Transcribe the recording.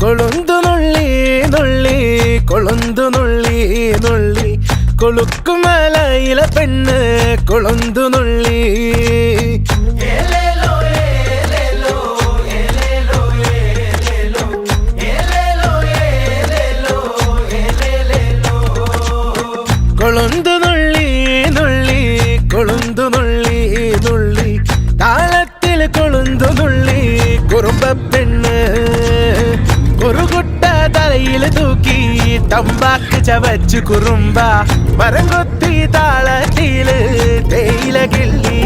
കൊളുന്തു നുള്ളി നുള്ളി കൊളുന്തു നുള്ളി നുള്ളി കൊളുക്കുമലയിലെ പെണ്ണ് കൊളുന്തു നുള്ളി കൊളുന്തു നുള്ളി നുള്ളി കൊളുന്തു നുള്ളി നുള്ളി താളത്തിൽ കൊളുന്തു നുള്ളി കുറുമ്പ പെണ്ണ് കുറുകുട്ട തലയിൽ തൂക്കി തമ്പാക്ക് ചവച്ചു കുറുമ്പ മരം കൊത്തി താളത്തില് തേയില കിള്ളി